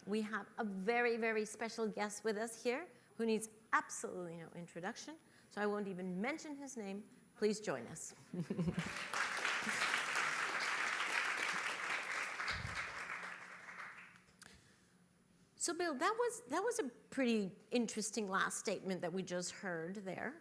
We have a very, very special guest with us here who needs absolutely no introduction, so I won't even mention his name. Please join us. So Bill, that was a pretty interesting last statement that we just heard there.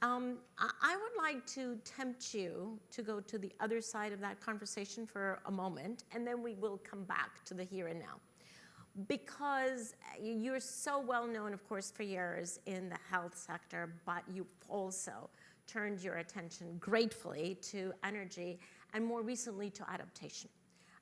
I would like to tempt you to go to the other side of that conversation for a moment, and then we will come back to the here and now. Because you're so well known, of course, for years in the health sector, but you've also turned your attention gratefully to energy and more recently to adaptation.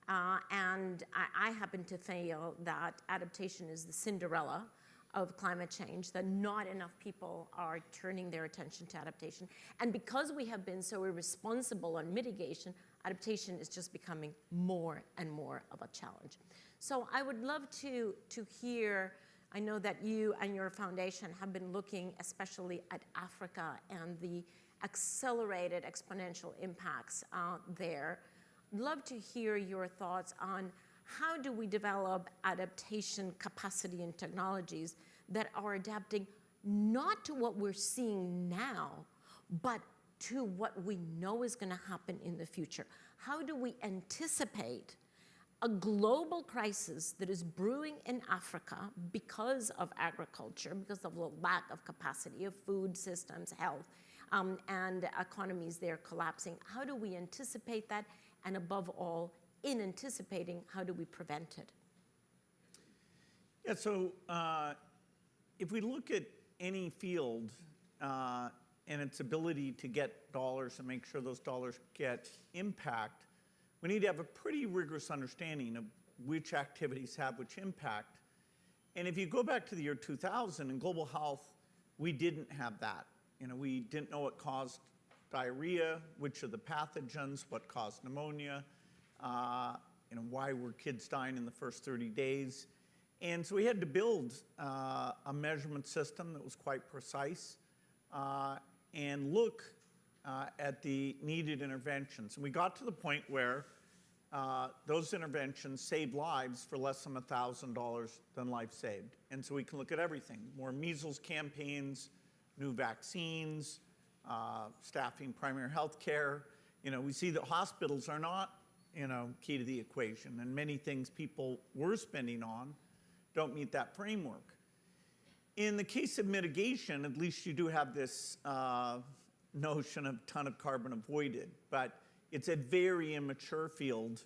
And I happen to feel that adaptation is the Cinderella of climate change, that not enough people are turning their attention to adaptation. And because we have been so irresponsible on mitigation, adaptation is just becoming more and more of a challenge. So I would love to hear, I know that you and your foundation have been looking especially at Africa and the accelerated exponential impacts there. I'd love to hear your thoughts on how do we develop adaptation capacity and technologies that are adapting not to what we're seeing now, but to what we know is going to happen in the future? How do we anticipate a global crisis that is brewing in Africa because of agriculture, because of the lack of capacity of food systems, health, and economies there collapsing? How do we anticipate that? And above all, in anticipating, how do we prevent it? Yeah, so if we look at any field and its ability to get dollars and make sure those dollars get impact, we need to have a pretty rigorous understanding of which activities have which impact. And if you go back to the year 2000 in global health, we didn't have that. We didn't know what caused diarrhea, which are the pathogens, what caused pneumonia, why were kids dying in the first 30 days. And so we had to build a measurement system that was quite precise and look at the needed interventions. And we got to the point where those interventions saved lives for less than $1,000 than life saved. And so we can look at everything: more measles campaigns, new vaccines, staffing primary health care. We see that hospitals are not, key to the equation, and many things people were spending on don't meet that framework. In the case of mitigation, at least you do have this notion of ton of carbon avoided, but it's a very immature field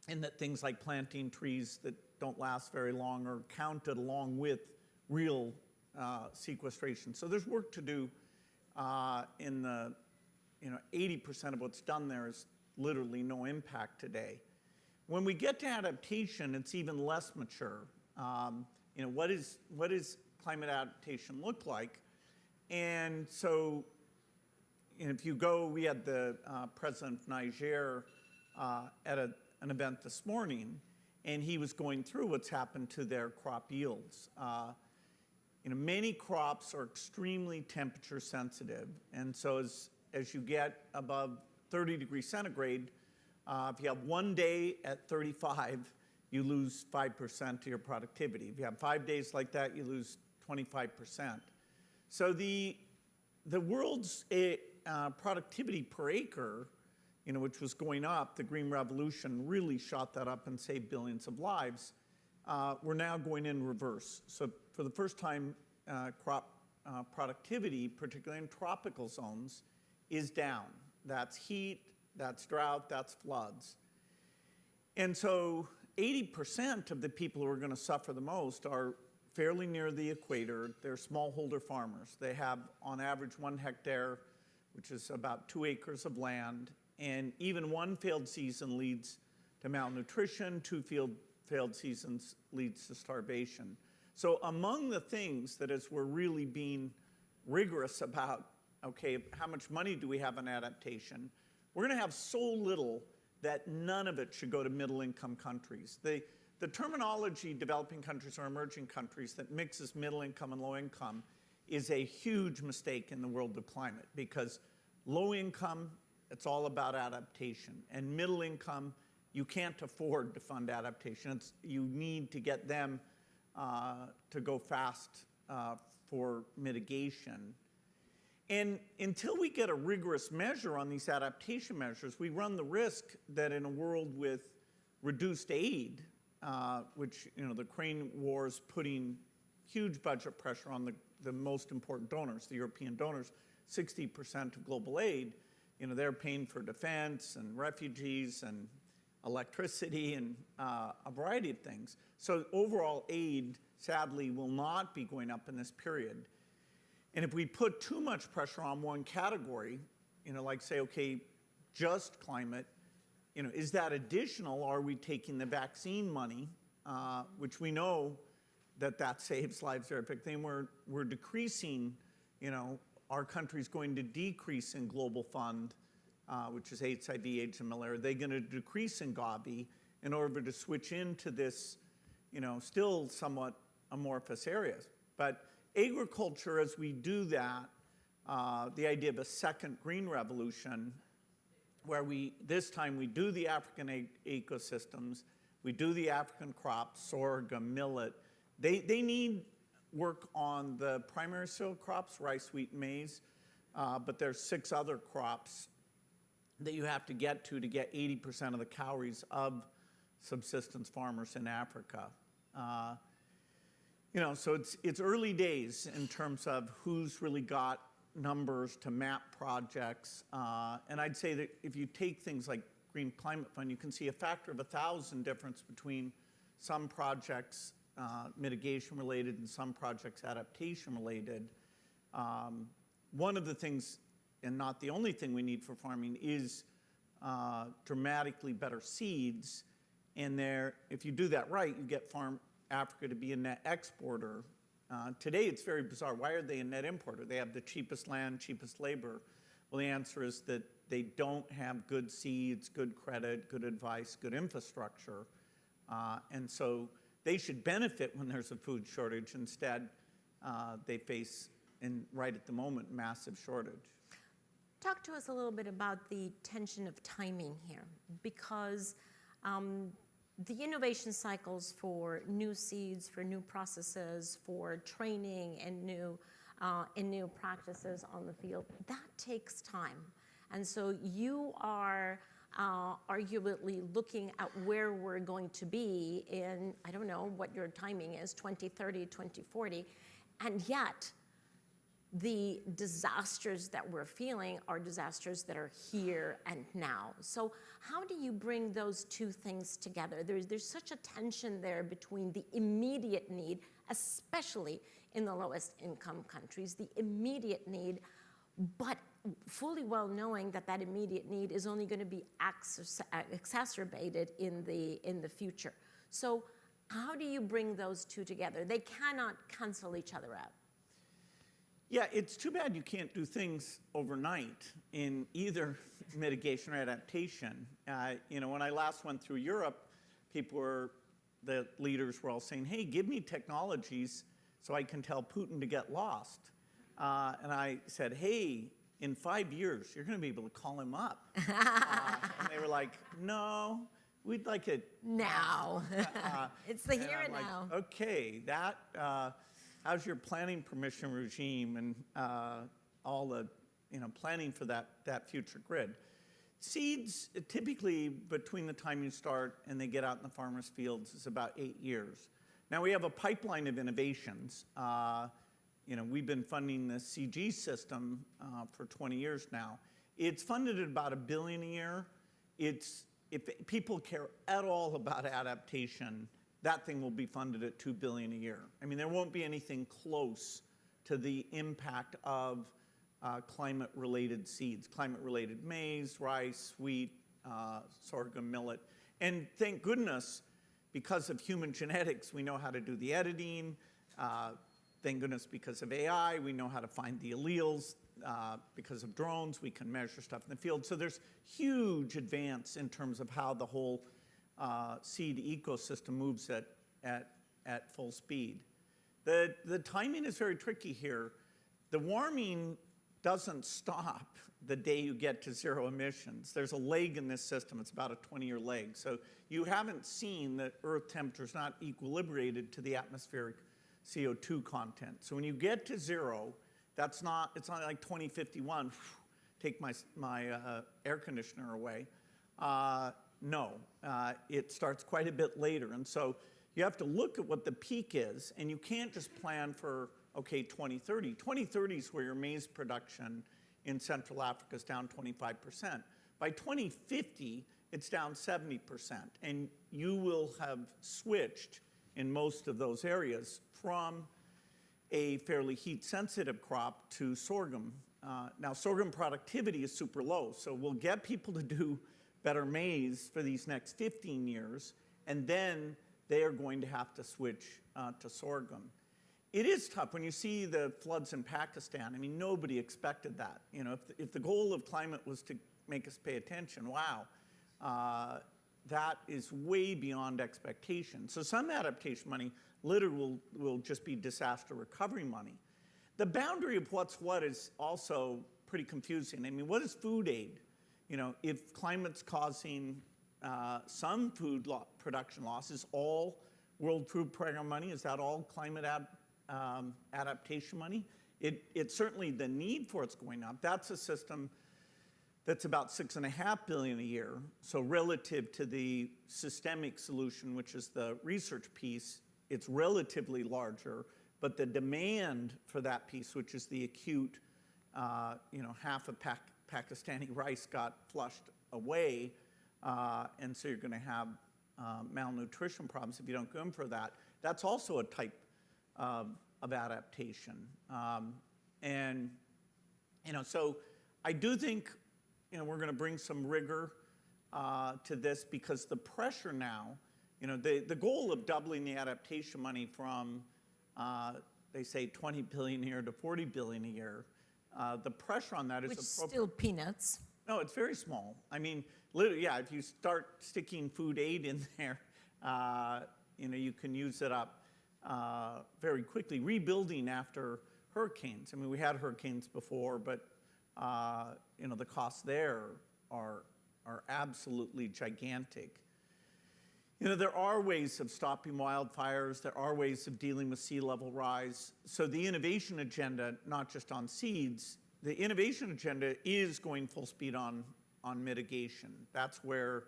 in that things like planting trees that don't last very long are counted along with real sequestration. So there's work to do in the 80% of what's done there is literally no impact today. When we get to adaptation, it's even less mature. What does climate adaptation look like? And so if you go, we had the president of Niger at an event this morning, and he was going through what's happened to their crop yields. Many crops are extremely temperature sensitive, and so as you get above 30 degrees centigrade, if you have one day at 35, you lose 5% of your productivity. If you have 5 days like that, you lose 25%. So the world's productivity per acre, which was going up, the Green Revolution really shot that up and saved billions of lives. We're now going in reverse. So for the first time, crop productivity, particularly in tropical zones, is down. That's heat, that's drought, that's floods. And so 80% of the people who are going to suffer the most are fairly near the equator. They're smallholder farmers. They have, on average, 1 hectare, which is about 2 acres of land. And even one failed season leads to malnutrition. 2 failed seasons leads to starvation. So among the things that as we're really being rigorous about, okay, how much money do we have on adaptation, we're going to have so little that none of it should go to middle-income countries. The terminology developing countries or emerging countries that mixes middle income and low income is a huge mistake in the world of climate, because low income, it's all about adaptation, and middle income, you can't afford to fund adaptation. You need to get them to go fast for mitigation. And until we get a rigorous measure on these adaptation measures, we run the risk that in a world with reduced aid, which, you know, the Ukraine war is putting huge budget pressure on the most important donors, the European donors, 60% of global aid, you know, they're paying for defense and refugees and electricity and a variety of things. So overall aid, sadly, will not be going up in this period. And if we put too much pressure on one category, you know, like say, okay, just climate, you know, is that additional? Are we taking the vaccine money, which we know that saves lives very quickly, and we're decreasing, you know, our country's going to decrease in global fund, which is HIV, AIDS, and malaria. They're going to decrease in Gavi in order to switch into this, you know, still somewhat amorphous areas. But agriculture, as we do that, the idea of a second green revolution, where this time we do the African ecosystems, we do the African crops, sorghum, millet. They need work on the primary cereal crops, rice, wheat, and maize, but there's 6 other crops that you have to get 80% of the calories of subsistence farmers in Africa. You know, so it's early days in terms of who's really got numbers to map projects. And I'd say that if you take things like Green Climate Fund, you can see a factor of 1,000 difference between some projects mitigation related and some projects adaptation related. One of the things, and not the only thing we need for farming, is dramatically better seeds. And if you do that right, you get Africa to be a net exporter. Today it's very bizarre. Why are they a net importer? They have the cheapest land, cheapest labor. Well, the answer is that they don't have good seeds, good credit, good advice, good infrastructure. And so they should benefit when there's a food shortage. Instead, they face, right at the moment, massive shortage. Talk to us a little bit about the tension of timing here, because the innovation cycles for new seeds, for new processes, for training and new practices on the field, that takes time. And so you are arguably looking at where we're going to be in, I don't know what your timing is, 2030, 2040, and yet the disasters that we're feeling are disasters that are here and now. So how do you bring those two things together? There's such a tension there between the immediate need, especially in the lowest income countries, the immediate need, but fully well knowing that that immediate need is only going to be exacerbated in the future. So how do you bring those two together? They cannot cancel each other out. Yeah, it's too bad you can't do things overnight in either mitigation or adaptation. You know, when I last went through Europe, the leaders were all saying, hey, give me technologies so I can tell Putin to get lost. And I said, hey, in 5 years, you're going to be able to call him up. And they were like, no, we'd like it now. It's the here and now. Like, okay, how's your planning permission regime and all the planning for that future grid? Seeds, typically between the time you start and they get out in the farmers' fields is about 8 years. Now we have a pipeline of innovations. We've been funding the CG system for 20 years now. It's funded at about $1 billion a year. If people care at all about adaptation, that thing will be funded at $2 billion a year. I mean, there won't be anything close to the impact of climate-related seeds, climate-related maize, rice, wheat, sorghum, millet. And thank goodness, because of human genetics, we know how to do the editing. Thank goodness, because of AI, we know how to find the alleles. Because of drones, we can measure stuff in the field. So there's huge advance in terms of how the whole seed ecosystem moves at full speed. The timing is very tricky here. The warming doesn't stop the day you get to zero emissions. There's a leg in this system. It's about a 20-year leg. So you haven't seen that Earth temperature is not equilibrated to the atmospheric CO2 content. So when you get to zero, it's not like 2051, take my air conditioner away. No, it starts quite a bit later. And so you have to look at what the peak is, and you can't just plan for, okay, 2030. 2030 is where your maize production in Central Africa is down 25%. By 2050, it's down 70%. And you will have switched in most of those areas from a fairly heat-sensitive crop to sorghum. Now, sorghum productivity is super low, so we'll get people to do better maize for these next 15 years, and then they are going to have to switch to sorghum. It is tough when you see the floods in Pakistan. I mean, nobody expected that. You know, if the goal of climate was to make us pay attention, wow, that is way beyond expectation. So some adaptation money literally will just be disaster recovery money. The boundary of what's what is also pretty confusing. I mean, what is food aid? You know, if climate's causing some food production loss, is all World Food Program money, is that all climate adaptation money? It's certainly the need for it's going up. That's a system that's about $6.5 billion a year. So relative to the systemic solution, which is the research piece, it's relatively larger, but the demand for that piece, which is the acute, half of Pakistani rice got flushed away, and so you're going to have malnutrition problems if you don't go in for that. That's also a type of adaptation. So I do think, we're going to bring some rigor to this, because the pressure now, the goal of doubling the adaptation money from, they say 20 billion a year to 40 billion a year, the pressure on that is which is still peanuts. No, it's very small. I mean, literally, yeah, if you start sticking food aid in there, you can use it up very quickly. Rebuilding after hurricanes. I mean, we had hurricanes before, but the costs there are absolutely gigantic. There are ways of stopping wildfires. There are ways of dealing with sea level rise. So the innovation agenda, not just on seeds, the innovation agenda is going full speed on mitigation. That's where,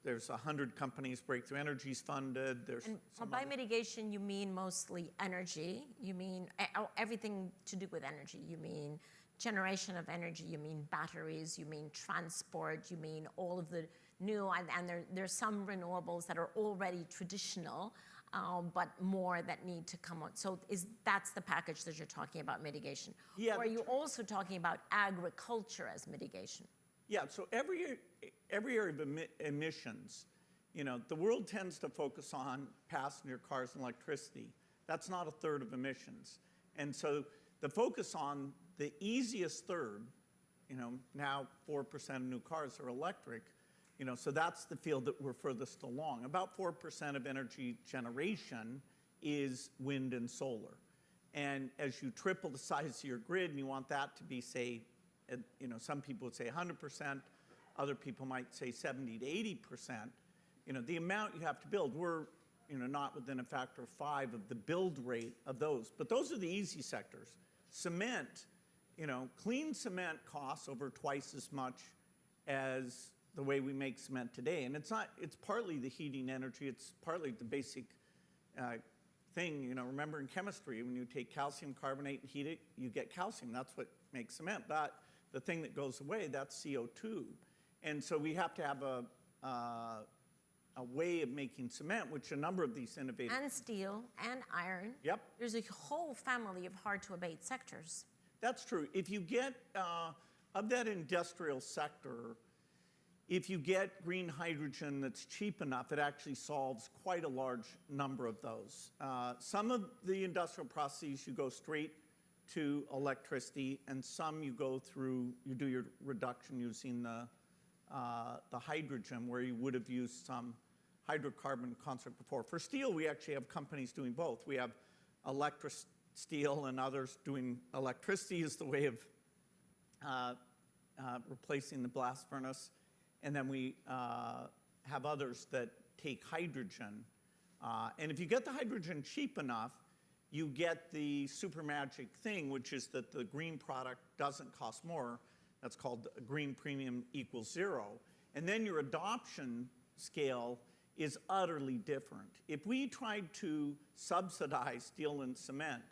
there's 100 companies, Breakthrough Energy's funded. There's by mitigation, you mean mostly energy. You mean everything to do with energy. You mean generation of energy. You mean batteries. You mean transport. You mean all of the new, and there's some renewables that are already traditional, but more that need to come on. So that's the package that you're talking about, mitigation? Yeah. Or are you also talking about agriculture as mitigation? Yeah, so every area of emissions, the world tends to focus on passenger cars and electricity. That's not a third of emissions. And so the focus on the easiest third, now 4% of new cars are electric, so that's the field that we're furthest along. About 4% of energy generation is wind and solar. And as you triple the size of your grid, and you want that to be, say, some people would say 100%, other people might say 70 to 80%, the amount you have to build, we're not within a factor of 5 of the build rate of those. But those are the easy sectors. Cement, clean cement costs over twice as much as the way we make cement today. And it's partly the heating energy, it's partly the basic thing. Remember in chemistry, when you take calcium carbonate and heat it, you get calcium. That's what makes cement. The thing that goes away, that's CO2. And so we have to have a way of making cement, which a number of these innovative... And steel and iron. Yep. There's a whole family of hard-to-abate sectors. That's true. If you get, of that industrial sector, if you get green hydrogen that's cheap enough, it actually solves quite a large number of those. Some of the industrial processes, you go straight to electricity, and some you do your reduction using the hydrogen, where you would have used some hydrocarbon concept before. For steel, we actually have companies doing both. We have Steel and others doing electricity as the way of replacing the blast furnace. And then we have others that take hydrogen. And if you get the hydrogen cheap enough, you get the super magic thing, which is that the green product doesn't cost more. That's called green premium equals 0. And then your adoption scale is utterly different. If we tried to subsidize steel and cement,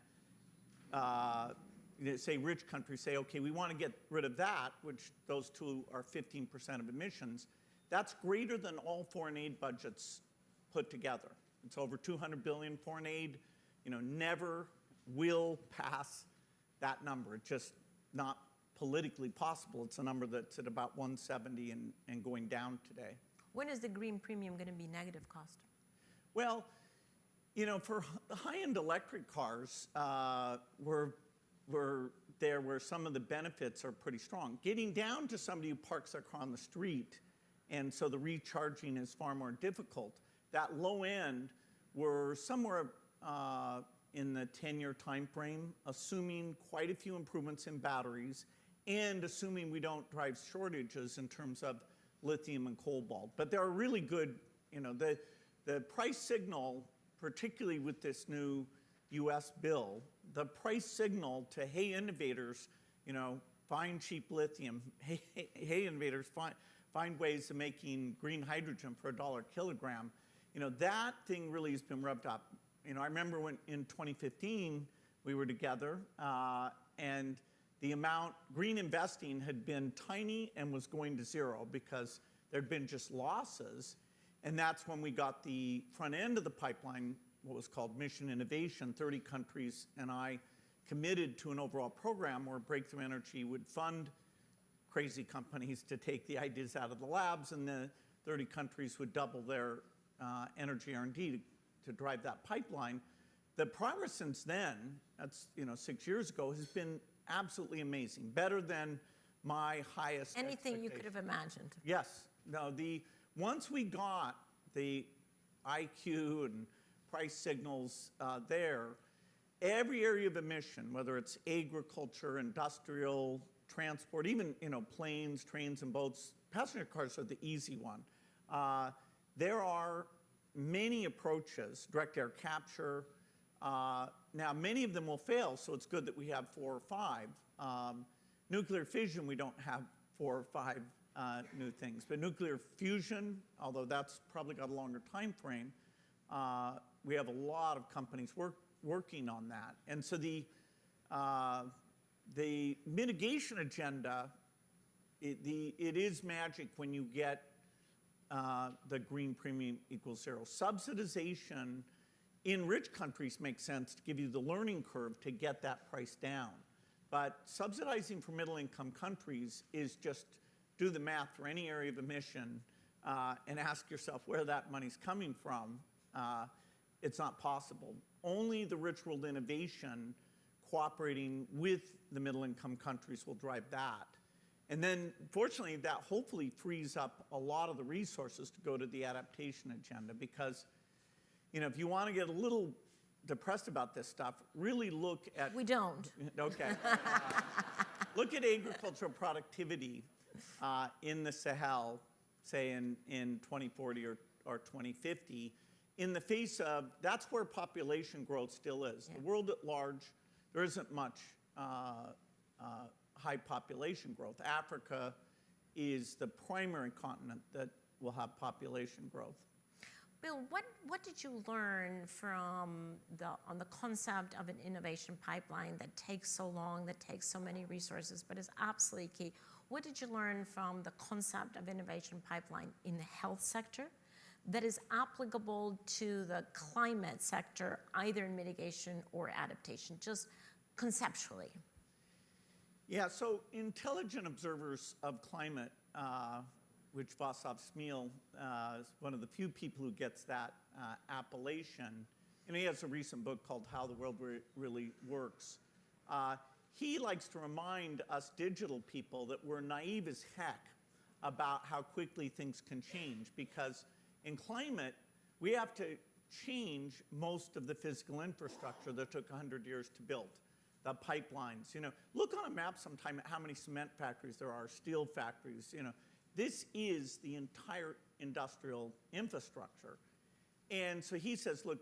say rich countries say, okay, we want to get rid of that, which those two are 15% of emissions, that's greater than all foreign aid budgets put together. It's over 200 billion foreign aid, never will pass that number. It's just not politically possible. It's a number that's at about 170 and going down today. When is the green premium going to be negative cost? Well, for high-end electric cars, we're there where some of the benefits are pretty strong. Getting down to somebody who parks their car on the street, and so the recharging is far more difficult. That low end, we're somewhere in the 10-year time frame, assuming quite a few improvements in batteries, and assuming we don't drive shortages in terms of lithium and cobalt. But there are really good, the price signal, particularly with this new US bill, the price signal to, hey, innovators, find cheap lithium, hey, innovators, find ways of making green hydrogen for $1 a kilogram, that thing really has been rubbed up. I remember when in 2015 we were together and the amount, green investing had been tiny and was going to 0 because there'd been just losses. And that's when we got the front end of the pipeline, what was called Mission Innovation. 30 countries and I committed to an overall program where Breakthrough Energy would fund crazy companies to take the ideas out of the labs, and the 30 countries would double their energy R&D to drive that pipeline. The progress since then, that's 6 years ago, has been absolutely amazing. Better than my highest Anything you could have imagined. Yes. No, once we got the IQ and price signals there, every area of emission, whether it's agriculture, industrial, transport, even planes, trains, and boats, passenger cars are the easy one. There are many approaches, direct air capture. Now, many of them will fail, so it's good that we have 4 or 5. Nuclear fission, we don't have 4 or 5 new things. But nuclear fusion, although that's probably got a longer time frame, we have a lot of companies working on that. And so the mitigation agenda, it is magic when you get the green premium equals 0. Subsidization in rich countries makes sense to give you the learning curve to get that price down. But subsidizing for middle-income countries is just do the math for any area of emission and ask yourself where that money's coming from. It's not possible. Only the rich world innovation cooperating with the middle-income countries will drive that. And then, fortunately, that hopefully frees up a lot of the resources to go to the adaptation agenda, because if you want to get a little depressed about this stuff, really look at... We don't. Okay. Look at agricultural productivity in the Sahel, say in 2040 or 2050, in the face of, that's where population growth still is. Yeah. The world at large, there isn't much high population growth. Africa is the primary continent that will have population growth. Bill, what did you learn from on the concept of an innovation pipeline that takes so long, that takes so many resources, but is absolutely key? What did you learn from the concept of innovation pipeline in the health sector that is applicable to the climate sector, either in mitigation or adaptation, just conceptually? Yeah, so intelligent observers of climate, which Václav Smil is one of the few people who gets that appellation. And he has a recent book called How the World Really Works. He likes to remind us digital people that we're naive as heck about how quickly things can change, because in climate, we have to change most of the physical infrastructure that took 100 years to build. the pipelines. Look on a map sometime at how many cement factories there are, steel factories. This is the entire industrial infrastructure. And so he says, look,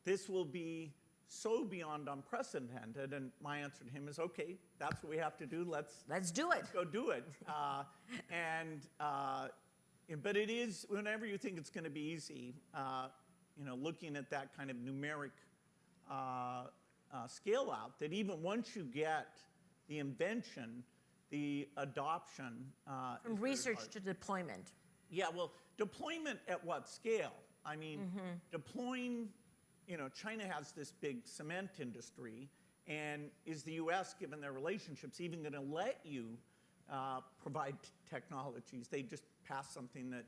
this will be so beyond unprecedented. And my answer to him is, okay, that's what we have to do. Let's do it. Let's go do it. But it is, whenever you think it's going to be easy, looking at that kind of numeric scale out, that even once you get the invention, the adoption. From research to deployment. Yeah, well, deployment at what scale? I mean, deploying, China has this big cement industry, and is the US, given their relationships, even going to let you provide technologies? They just pass something that,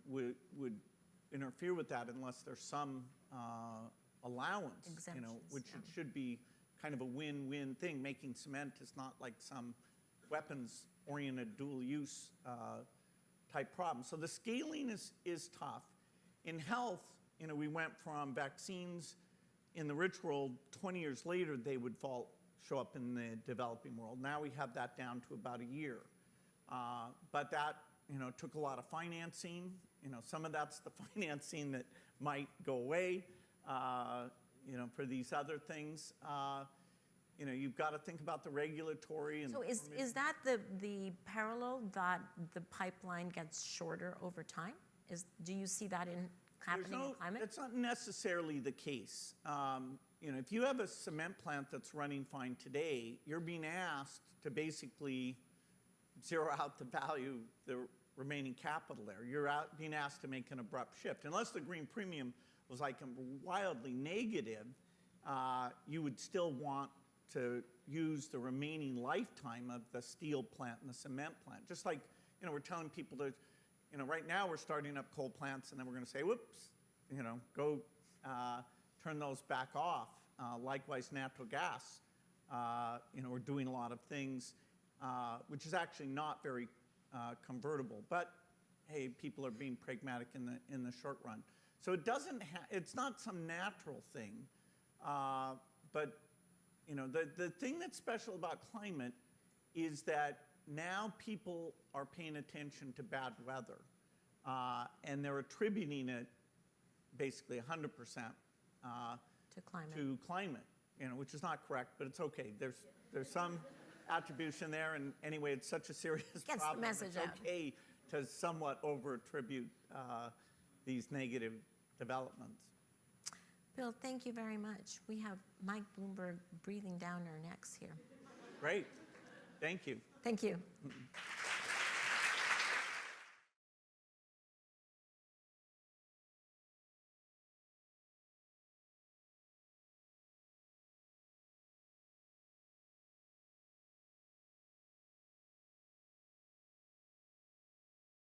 would interfere with that unless there's some allowance, which it should be kind of a win-win thing. Making cement is not like some weapons-oriented dual-use type problem. So the scaling is tough. In health, we went from vaccines in the rich world, 20 years later, they would show up in the developing world. Now we have that down to about a year. But that, took a lot of financing. Some of that's the financing that might go away, for these other things. You've got to think about the regulatory. And so is that the parallel that the pipeline gets shorter over time? Do you see that happening in climate? It's not necessarily the case. If you have a cement plant that's running fine today, you're being asked to basically zero out the value, the remaining capital there. You're being asked to make an abrupt shift. Unless the green premium was like wildly negative, you would still want to use the remaining lifetime of the steel plant and the cement plant. Just like, we're telling people to, right now we're starting up coal plants and then we're going to say, whoops, go turn those back off. Likewise, natural gas, we're doing a lot of things, which is actually not very convertible. But hey, people are being pragmatic in the short run. So it's not some natural thing, but the thing that's special about climate is that now people are paying attention to bad weather, and they're attributing it basically 100% to climate, which is not correct, but it's okay. There's some attribution there, and anyway, it's such a serious problem. The message it's okay to somewhat over-attribute these negative developments. Bill, thank you very much. We have Mike Bloomberg breathing down our necks here. Great. Thank you. Thank you.